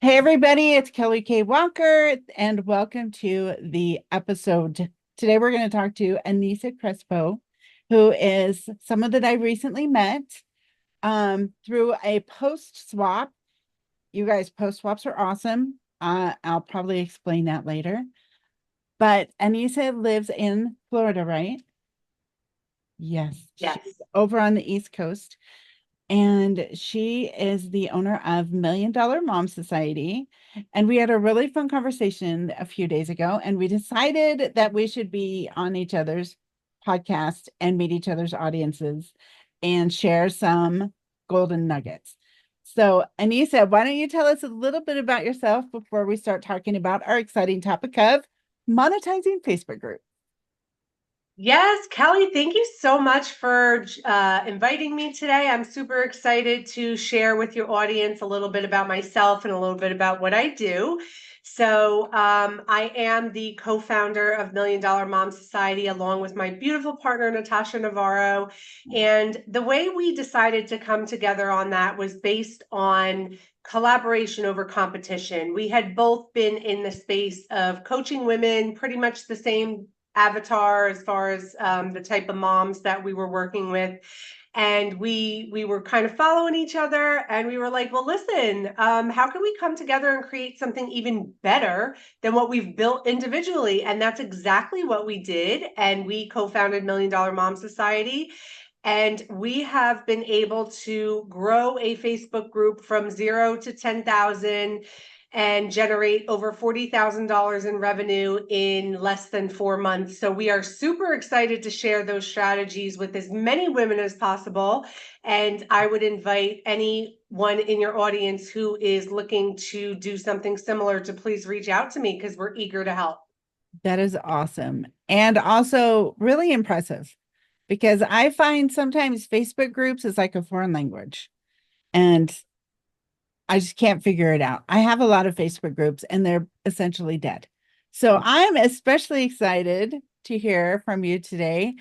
Hey everybody, it's Kelly Kaye Walker, and welcome to the episode. Today we're going to talk to Anisa Crespo, who is someone that I recently met through a post swap. You guys, post swaps are awesome. I'll probably explain that later. But Anisa lives in Florida, right? Yes, she's Yes. over on the East Coast. And she is the owner of Million Dollar Mom Society. And we had a really fun conversation a few days ago, and we decided that we should be on each other's podcast and meet each other's audiences and share some golden nuggets. So, Anisa, why don't you tell us a little bit about yourself before we start talking about our exciting topic of monetizing Facebook groups? Yes, Kelly, thank you so much for inviting me today. I'm super excited to share with your audience a little bit about myself and a little bit about what I do. I am the co-founder of Million Dollar Mom Society along with my beautiful partner, Natasha Navarro. And the way we decided to come together on that was based on collaboration over competition. We had both been in the space of coaching women, pretty much the same avatar as far as the type of moms that we were working with. And we were kind of following each other, and we were like, well, listen, how can we come together and create something even better than what we've built individually? And that's exactly what we did. And we co-founded Million Dollar Mom Society. And we have been able to grow a Facebook group from 0 to 10,000 and generate over $40,000 in revenue in less than 4 months. So we are super excited to share those strategies with as many women as possible. And I would invite anyone in your audience who is looking to do something similar to please reach out to me because we're eager to help. That is awesome. And also really impressive because I find sometimes Facebook groups is like a foreign language and I just can't figure it out. I have a lot of Facebook groups and they're essentially dead. So I'm especially excited to hear from you today.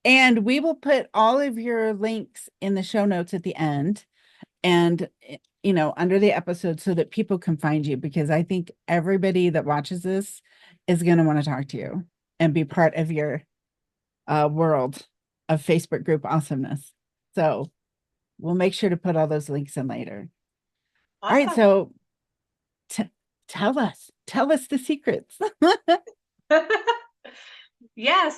And we will put all of your links in the show notes at the end and under the episode so that people can find you because I think everybody that watches this is going to want to talk to you and be part of your world of Facebook group awesomeness. So we'll make sure to put all those links in later. All right, Awesome. so t- tell us the secrets. Yeah,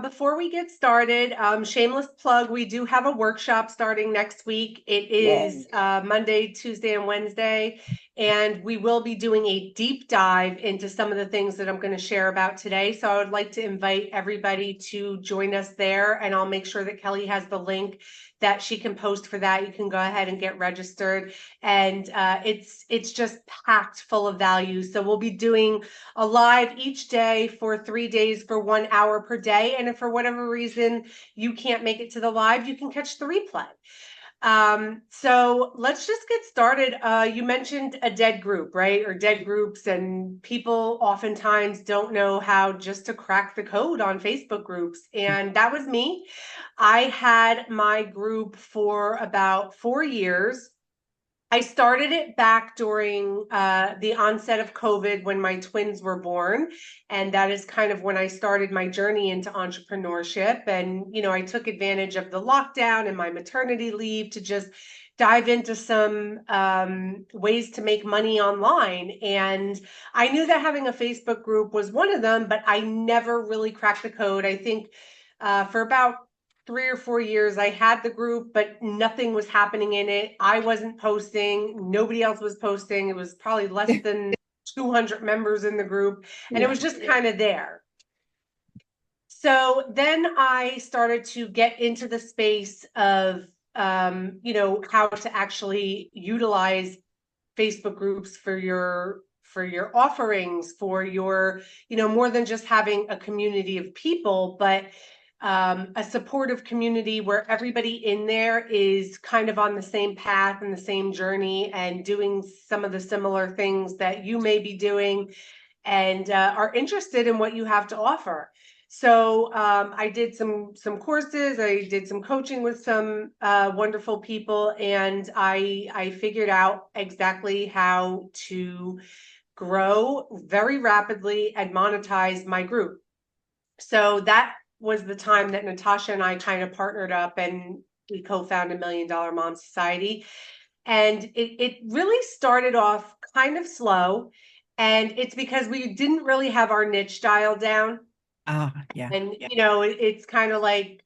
before we get started, shameless plug, we do have a workshop starting next week. It is Yay. Monday, Tuesday, and Wednesday, and we will be doing a deep dive into some of the things that I'm going to share about today. So I would like to invite everybody to join us there, and I'll make sure that Kelly has the link that she can post for that. You can go ahead and get registered, and it's just packed full of value. So we'll be doing a live each day for 3 days for 1 hour per day. And if for whatever reason you can't make it to the live, you can catch the replay. So let's just get started. You mentioned a dead group, right? Or dead groups, and people oftentimes don't know how just to crack the code on Facebook groups. And that was me. I had my group for about 4 years. I started it back during the onset of COVID when my twins were born. And that is kind of when I started my journey into entrepreneurship. And, I took advantage of the lockdown and my maternity leave to just dive into some ways to make money online. And I knew that having a Facebook group was one of them, but I never really cracked the code. I think for about 3 or 4 years I had the group, but nothing was happening in it. I wasn't posting, nobody else was posting. It was probably less than 200 members in the group, and it Yeah. was just kind of there. So then I started to get into the space of how to actually utilize Facebook groups for your offerings, for your, more than just having a community of people, but a supportive community where everybody in there is kind of on the same path and the same journey and doing some of the similar things that you may be doing and are interested in what you have to offer. So I did some courses, I did some coaching with some wonderful people, and I figured out exactly how to grow very rapidly and monetize my group. So that was the time that Natasha and I kind of partnered up and we co-founded Million Dollar Mom Society. And it really started off kind of slow. And it's because we didn't really have our niche dialed down. Ah, yeah. And, it's kind of like,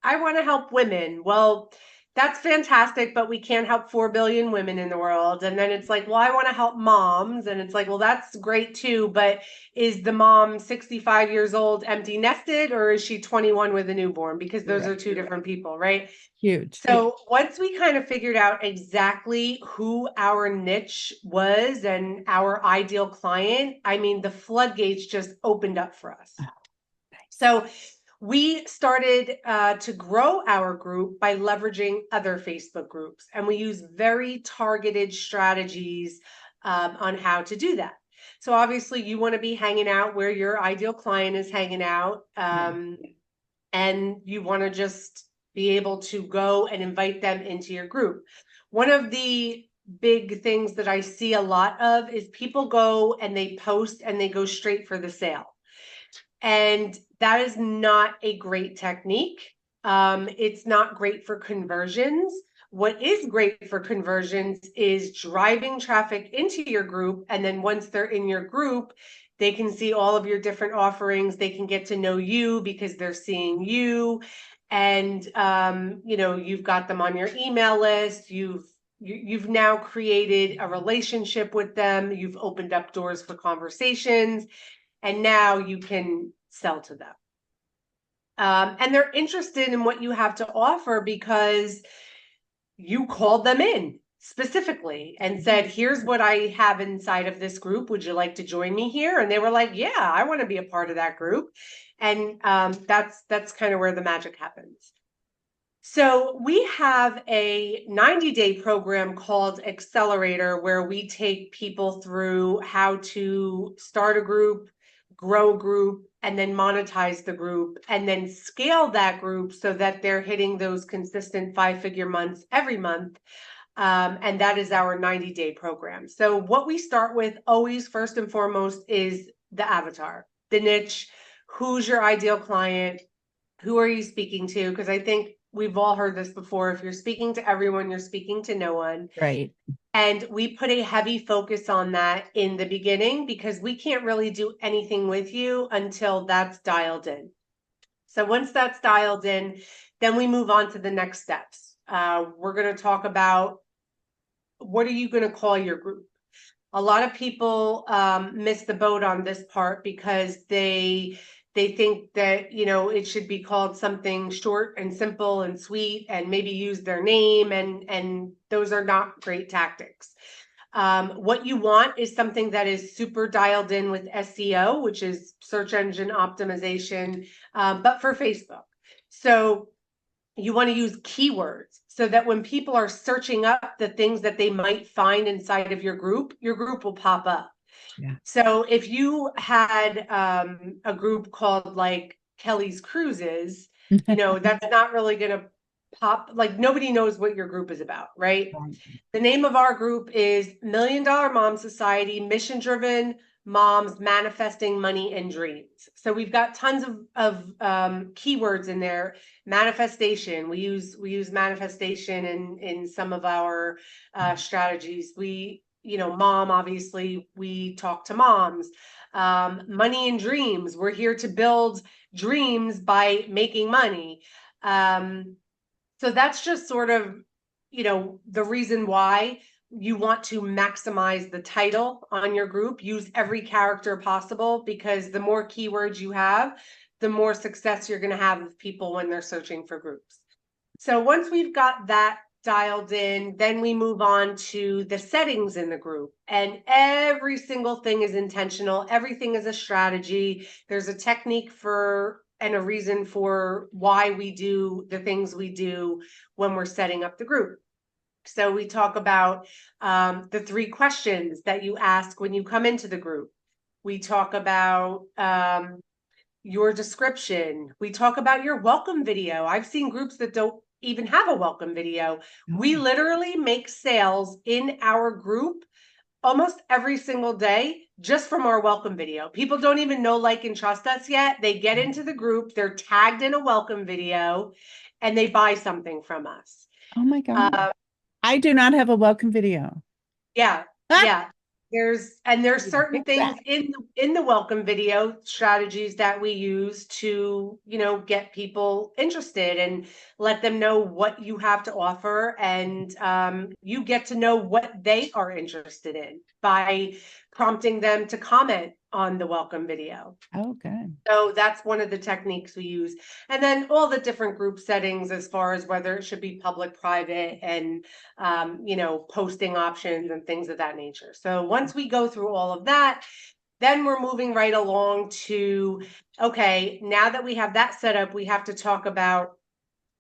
I want to help women. Well, that's fantastic, but we can't help 4 billion women in the world. And then it's like, well, I want to help moms. And it's like, well, that's great too. But is the mom 65 years old, empty nested, or is she 21 with a newborn? Because those are two different people, right? Huge. So once we kind of figured out exactly who our niche was and our ideal client, I mean, the floodgates just opened up for us. So we started to grow our group by leveraging other Facebook groups, and we use very targeted strategies on how to do that. So obviously, you want to be hanging out where your ideal client is hanging out, and you want to just be able to go and invite them into your group. One of the big things that I see a lot of is people go and they post and they go straight for the sale. And that is not a great technique. It's not great for conversions. What is great for conversions is driving traffic into your group. And then once they're in your group, they can see all of your different offerings. They can get to know you because they're seeing you. And, you've got them on your email list. You've now created a relationship with them. You've opened up doors for conversations, and now you can sell to them. And they're interested in what you have to offer because you called them in specifically and said, here's what I have inside of this group. Would you like to join me here? And they were like, yeah, I want to be a part of that group. And that's kind of where the magic happens. So we have a 90-day program called Accelerator, where we take people through how to start a group, grow a group, and then monetize the group, and then scale that group so that they're hitting those consistent 5-figure months every month. And that is our 90-day program. So what we start with always, first and foremost, is the avatar, the niche. Who's your ideal client? Who are you speaking to? Because I think we've all heard this before. If you're speaking to everyone, you're speaking to no one. Right. And we put a heavy focus on that in the beginning because we can't really do anything with you until that's dialed in. So once that's dialed in, then we move on to the next steps. We're going to talk about, what are you going to call your group? A lot of people miss the boat on this part because they think that it should be called something short and simple and sweet, and maybe use their name, and those are not great tactics. What you want is something that is super dialed in with SEO, which is search engine optimization, but for Facebook. So you want to use keywords so that when people are searching up the things that they might find inside of your group will pop up. Yeah. So if you had a group called like Kelly's Cruises, that's not really going to pop. Like, nobody knows what your group is about, right? The name of our group is Million Dollar Mom Society, mission driven moms manifesting money and dreams. So we've got tons of keywords in there. Manifestation. We use manifestation in some of our strategies. Mom, obviously, we talk to moms. Money and dreams. We're here to build dreams by making money. So that's just sort of, the reason why you want to maximize the title on your group. Use every character possible, because the more keywords you have, the more success you're going to have with people when they're searching for groups. So once we've got that dialed in, then we move on to the settings in the group. And every single thing is intentional. Everything is a strategy. There's a technique for and a reason for why we do the things we do when we're setting up the group. So we talk about the 3 questions that you ask when you come into the group. We talk about your description. We talk about your welcome video. I've seen groups that don't even have a welcome video. We Oh, literally make sales in our group almost every single day just from our welcome video. People don't even know, like, and trust us yet. They get into the group, they're tagged in a welcome video, and they buy something from us. oh my God. Uh, I do not have a welcome video. yeah, Ah, yeah. There's certain fix that. things in the welcome video strategies that we use to, get people interested and let them know what you have to offer, and you get to know what they are interested in by prompting them to comment on the welcome video. Oh, good. So that's one of the techniques we use. And then all the different group settings as far as whether it should be public, private, and, posting options and things of that nature. So once we go through all of that, then we're moving right along to, okay, now that we have that set up, we have to talk about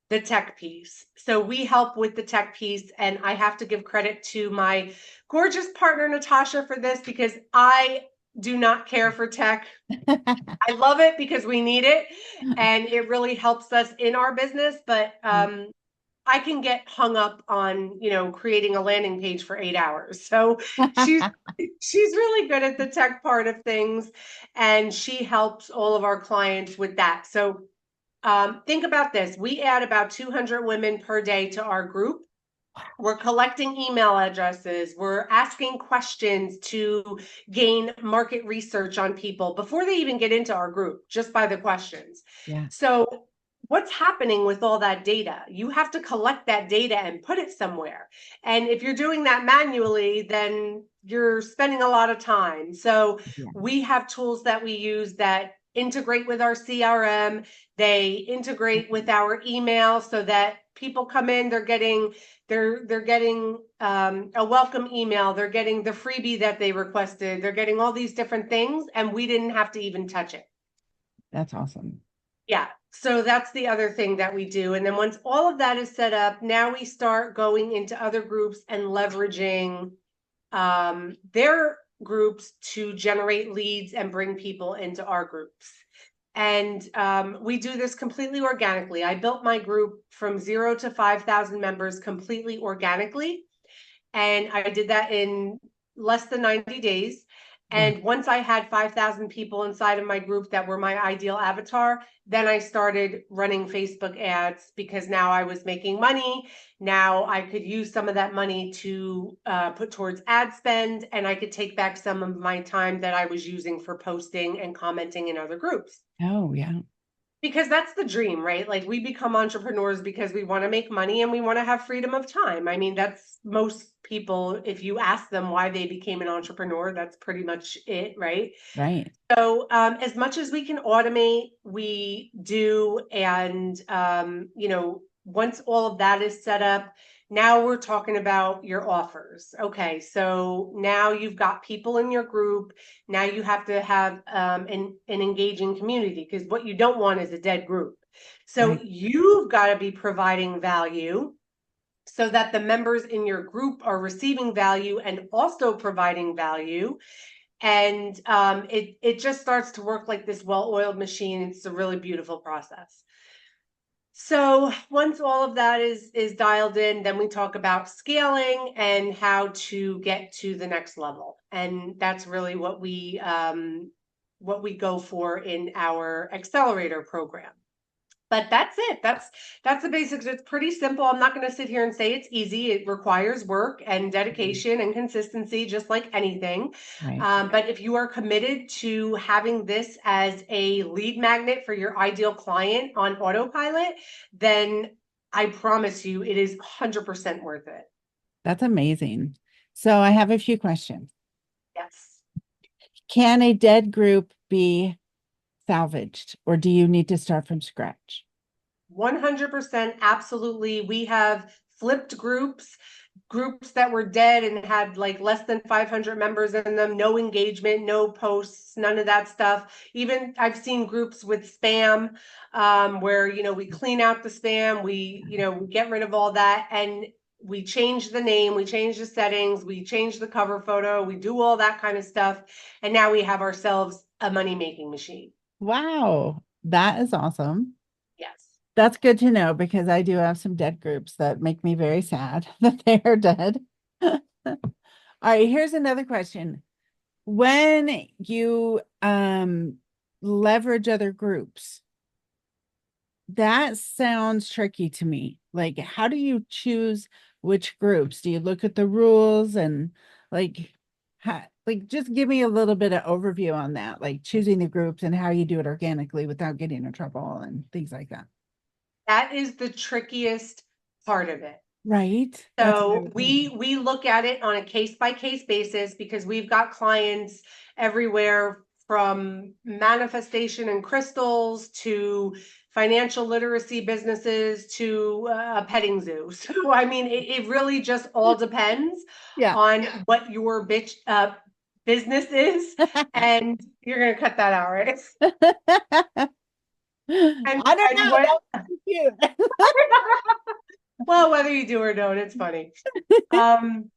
the tech piece. So we help with the tech piece, and I have to give credit to my gorgeous partner, Natasha, for this, because I do not care for tech. I love it because we need it, and it really helps us in our business. But I can get hung up on, creating a landing page for 8 hours. So she's she's really good at the tech part of things, and she helps all of our clients with that. So think about this: we add about 200 women per day to our group. We're collecting email addresses. We're asking questions to gain market research on people before they even get into our group, just by the questions. Yeah, So, what's happening with all that data? You have to collect that data and put it somewhere. And if you're doing that manually, then you're spending a lot of time. So, yeah. we have tools that we use that integrate with our CRM. They integrate with our email so that people come in, they're getting a welcome email, they're getting the freebie that they requested, they're getting all these different things, and we didn't have to even touch it. That's awesome. Yeah, so that's the other thing that we do. And then once all of that is set up, now we start going into other groups and leveraging their groups to generate leads and bring people into our groups. And we do this completely organically. I built my group from 0 to 5,000 members completely organically. And I did that in less than 90 days. Wow. And once I had 5,000 people inside of my group that were my ideal avatar, then I started running Facebook ads, because now I was making money. Now I could use some of that money to put towards ad spend, and I could take back some of my time that I was using for posting and commenting in other groups. Oh, yeah. Because that's the dream, right? Like, we become entrepreneurs because we want to make money and we want to have freedom of time. I mean, that's most people, if you ask them why they became an entrepreneur, that's pretty much it, right? Right. So as much as we can automate, we do. And, once all of that is set up, now we're talking about your offers. Okay, so now you've got people in your group. Now you have to have an engaging community, because what you don't want is a dead group. So Right. you've got to be providing value so that the members in your group are receiving value and also providing value. And it just starts to work like this well-oiled machine. It's a really beautiful process. So once all of that is dialed in, then we talk about scaling and how to get to the next level. And that's really what we go for in our accelerator program. But that's it. That's the basics. It's pretty simple. I'm not going to sit here and say it's easy. It requires work and dedication and consistency, just like anything. Right. But if you are committed to having this as a lead magnet for your ideal client on autopilot, then I promise you it is 100% worth it. That's amazing. So I have a few questions. Yes. Can a dead group be salvaged, or do you need to start from scratch? 100%, absolutely. We have flipped groups that were dead and had like less than 500 members in them, no engagement, no posts, none of that stuff. Even I've seen groups with spam, where, we clean out the spam, we get rid of all that, and we change the name, we change the settings, we change the cover photo, we do all that kind of stuff, and now we have ourselves a money making machine. Wow. That is awesome. Yes. That's good to know because I do have some dead groups that make me very sad that they are dead. All right, here's another question. When you leverage other groups, that sounds tricky to me. Like, how do you choose which groups? Do you look at the rules and like like just give me a little bit of overview on that, like choosing the groups and how you do it organically without getting in trouble and things like that. That is the trickiest part of it. Right? That's what I So would think. we look at it on a case by case basis because we've got clients everywhere from manifestation and crystals to financial literacy businesses to a petting zoo. So I mean, it really just all depends Yeah. on what your business is, and you're gonna cut that out, right? And I don't and know. what That was cute. well, whether you do or don't, it's funny. Um,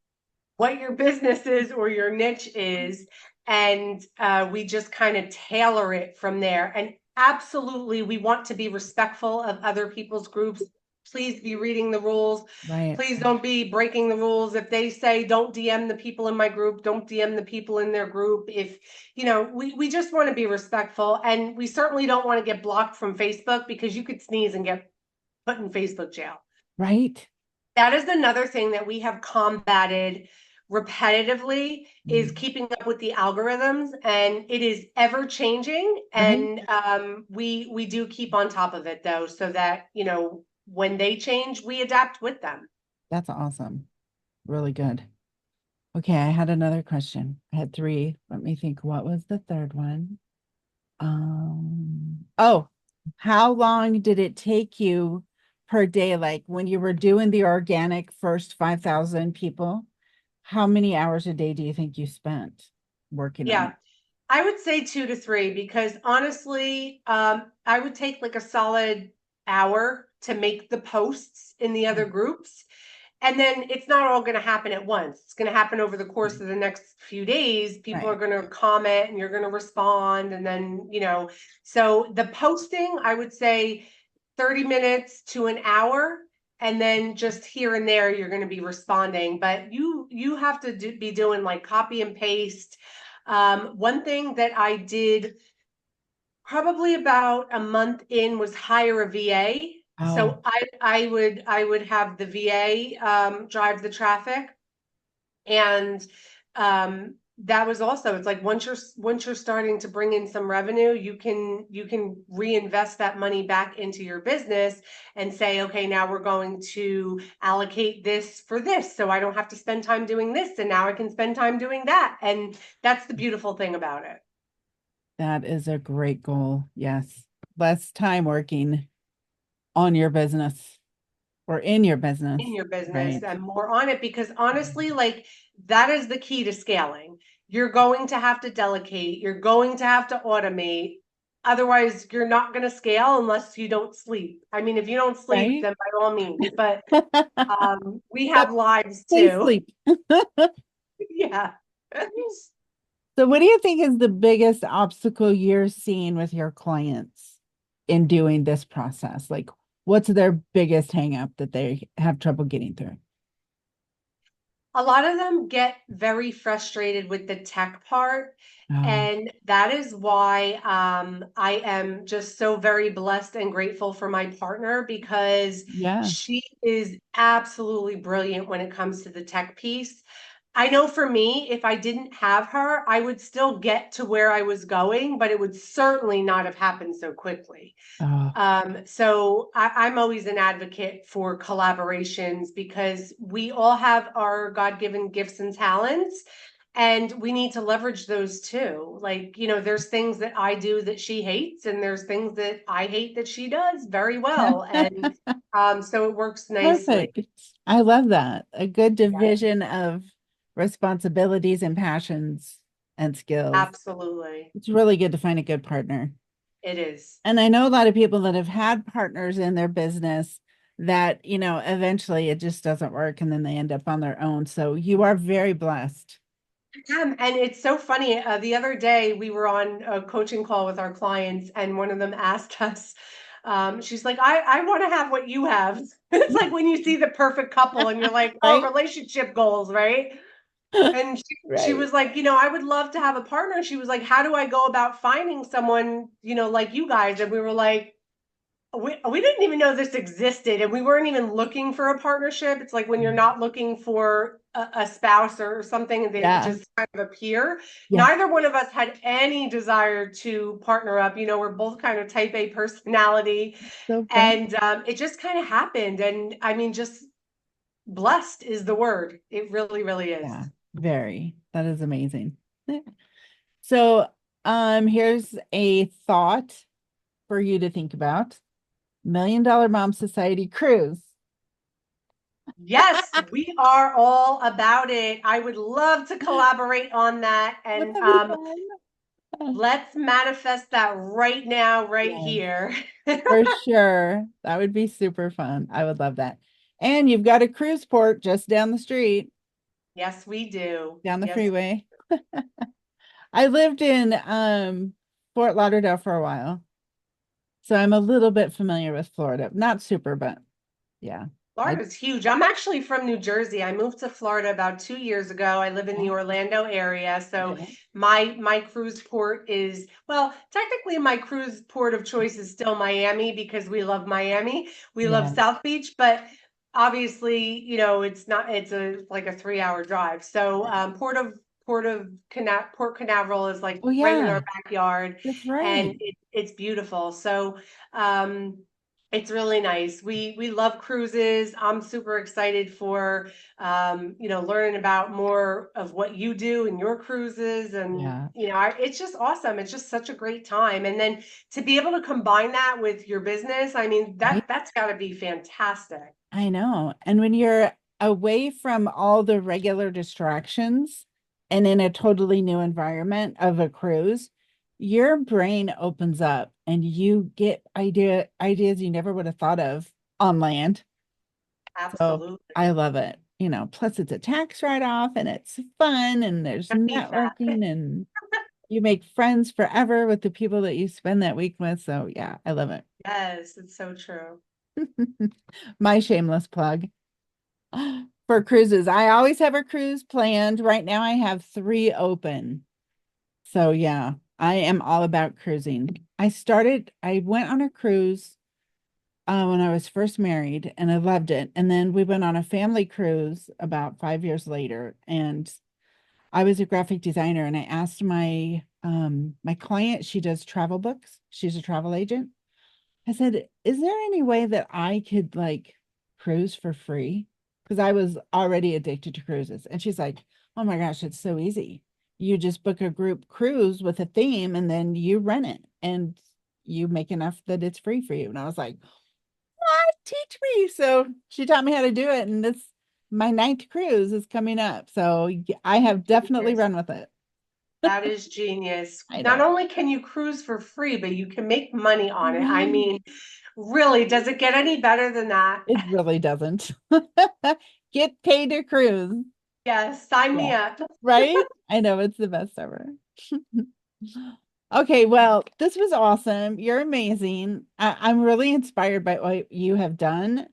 what your business is or your niche is, and we just kind of tailor it from there. And absolutely, we want to be respectful of other people's groups. Please be reading the rules. Right. Please don't be breaking the rules. If they say don't DM the people in my group, don't DM the people in their group. If we just want to be respectful, and we certainly don't want to get blocked from Facebook because you could sneeze and get put in Facebook jail. Right. That is another thing that we have combated repetitively is Mm. keeping up with the algorithms, and it is ever changing, Right. and we do keep on top of it though, so that when they change we adapt with them. That's awesome. Really good. Okay, I had another question. I had three. Let me think. What was the third one? Oh, how long did it take you per day? Like when you were doing the organic first 5,000 people, how many hours a day do you think you spent working on Yeah, it? I would say 2 to 3 because honestly, I would take like a solid hour to make the posts in the other groups. And then it's not all going to happen at once. It's going to happen over the course of the next few days. People are Right. going to comment and you're going to respond. And then, so the posting, I would say 30 minutes to an hour. And then just here and there, you're going to be responding. But you have to be doing like copy and paste. One thing that I did probably about a month in was hire a VA. Oh, So I would have the VA drive the traffic, and that was also, it's like once you're starting to bring in some revenue, you can reinvest that money back into your business and say, okay, now we're going to allocate this for this, so I don't have to spend time doing this, and now I can spend time doing that, and that's the beautiful thing about it. that is a great goal. Yes. Less time working on your business or in your business. In your business Right. and more on it, because honestly, like, that is the key to scaling. You're going to have to delegate, you're going to have to automate. Otherwise, you're not going to scale unless you don't sleep. I mean, if you don't sleep, Right. then by all means, but we But have lives please too. sleep. Yeah. So, what do you think is the biggest obstacle you're seeing with your clients in doing this process? Like, what's their biggest hang up that they have trouble getting through? A lot of them get very frustrated with the tech part. Oh, And that is why I am just so very blessed and grateful for my partner, because yeah. she is absolutely brilliant when it comes to the tech piece. I know for me, if I didn't have her, I would still get to where I was going, but it would certainly not have happened so quickly. Oh, So I'm always an advocate for collaborations because we all have our God-given gifts and talents, and we need to leverage those too. Like, there's things that I do that she hates, and there's things that I hate that she does very well. And so it works nicely. perfect. I love that. A good division of responsibilities and passions and skills. Absolutely. It's really good to find a good partner. It is. And I know a lot of people that have had partners in their business that, eventually it just doesn't work and then they end up on their own. So you are very blessed. And it's so funny. The other day we were on a coaching call with our clients, and one of them asked us, she's like, I want to have what you have. It's like when you see the perfect couple and you're like, oh, Right? relationship goals, right? And she Right. was like, I would love to have a partner. She was like, how do I go about finding someone, like you guys? And we were like, we didn't even know this existed, and we weren't even looking for a partnership. It's like when you're not looking for a spouse or something, they Yeah. just kind of appear. Yes. Neither one of us had any desire to partner up. We're both kind of type A personality, So fun. and it just kind of happened. And I mean, just blessed is the word. It really, really is. Yeah. Very. That is amazing. Yeah. So, here's a thought for you to think about. $1 Million Mom Society cruise. Yes, we are all about it. I would love to collaborate on that. Wouldn't And that be fun? let's manifest that right now, right Yes, here. for sure. That would be super fun. I would love that. And you've got a cruise port just down the street, Yes, we do. down the Yes. freeway. I lived in Fort Lauderdale for a while, so I'm a little bit familiar with Florida. Not super, but yeah. I Florida's huge. I'm actually from New Jersey. I moved to Florida about 2 years ago. I live in the yeah, Orlando area. So okay. my cruise port is, well, technically my cruise port of choice is still Miami because we love Miami. We love Yeah, South Beach, but obviously, it's not, it's like a 3 hour drive. So Port Canaveral is like oh right in our yeah, backyard, that's and right. it's beautiful. So um it's really nice. We love cruises. I'm super excited for learning about more of what you do in your cruises, and Yeah, it's just awesome. It's just such a great time. And then to be able to combine that with your business, I mean, right. that's got to be fantastic. I know. And when you're away from all the regular distractions and in a totally new environment of a cruise, your brain opens up and you get ideas you never would have thought of on land. So Absolutely. I love it. Plus it's a tax write-off and it's fun and there's Beef that. networking and you make friends forever with the people that you spend that week with. So yeah, I love it. Yes, it's so true. My shameless plug. For cruises. I always have a cruise planned. Right now I have 3 open. So yeah, I am all about cruising. I went on a cruise when I was first married and I loved it. And then we went on a family cruise about 5 years later. And I was a graphic designer and I asked my client, she does travel books. She's a travel agent. I said, is there any way that I could like cruise for free? Because I was already addicted to cruises. And she's like, oh my gosh, it's so easy. You just book a group cruise with a theme and then you rent it and you make enough that it's free for you. And I was like, what? Teach me. So she taught me how to do it. And this, my 9th cruise is coming up. So I have definitely Genius. run with it. That is genius. I Not know. only can you cruise for free, but you can make money on it. I Right. mean, really, does it get any better than that? It really doesn't. Get paid to cruise. Yes, sign me Yeah. up. Right? I know it's the best ever. Okay, well, this was awesome. You're amazing. I'm really inspired by what you have done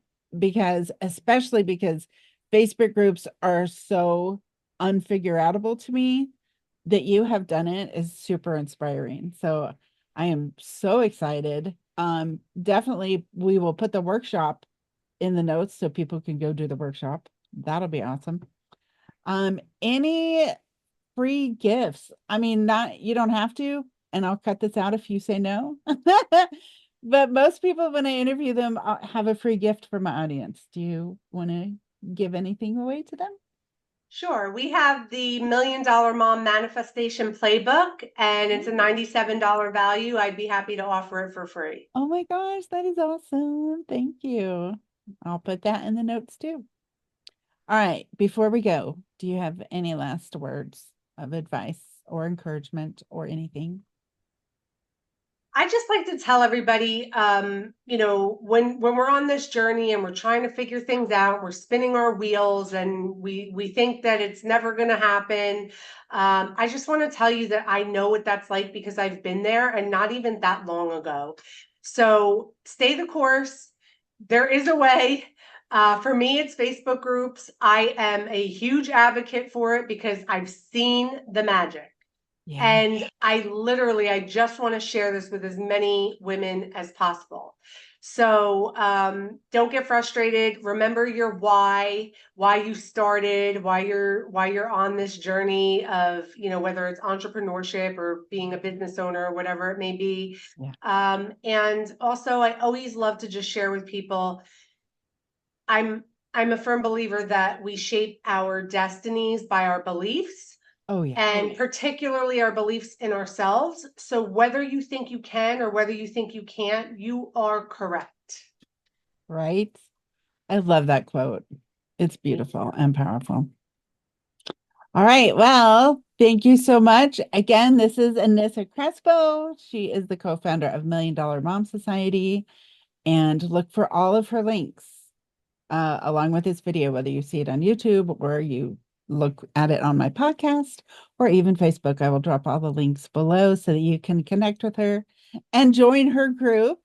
especially because Facebook groups are so unfigure outable to me that you have done it is super inspiring. So I am so excited. Definitely we will put the workshop in the notes so people can go do the workshop. That'll be awesome. Any free gifts? I mean, not you don't have to, and I'll cut this out if you say no. But most people, when I interview them, have a free gift for my audience. Do you want to give anything away to them? Sure. We have the $1 Million Mom Manifestation Playbook, and it's a $97 value. I'd be happy to offer it for free. Oh my gosh, that is awesome. Thank you. I'll put that in the notes too. All right, before we go, do you have any last words of advice or encouragement or anything? I just like to tell everybody, when we're on this journey and we're trying to figure things out, we're spinning our wheels, and we think that it's never going to happen. I just want to tell you that I know what that's like because I've been there, and not even that long ago. So stay the course. There is a way. For me, it's Facebook groups. I am a huge advocate for it because I've seen the magic. Yeah. And I just want to share this with as many women as possible. So don't get frustrated. Remember your why you started, why you're on this journey of, whether it's entrepreneurship or being a business owner or whatever it may be. Yeah. And also, I always love to just share with people. I'm I'm a firm believer that we shape our destinies by our beliefs, Oh, yeah. and particularly our beliefs in ourselves. So whether you think you can or whether you think you can't, you are correct. Right. I love that quote. It's beautiful and powerful. All right. Well, thank you so much. Again, this is Anisa Crespo. She is the co-founder of Million Dollar Mom Society. And look for all of her links along with this video, whether you see it on YouTube or you look at it on my podcast or even Facebook. I will drop all the links below so that you can connect with her and join her group,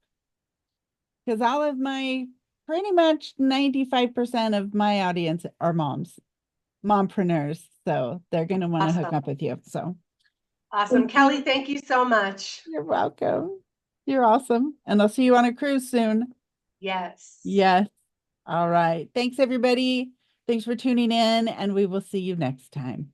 because all of my pretty much 95% of my audience are mompreneurs. So they're going to want to hook Awesome. up with you. So Awesome. thank you. Kelly, thank you so much. You're welcome. You're awesome. And I'll see you on a cruise soon. Yes. Yes. All right. Thanks, everybody. Thanks for tuning in, and we will see you next time.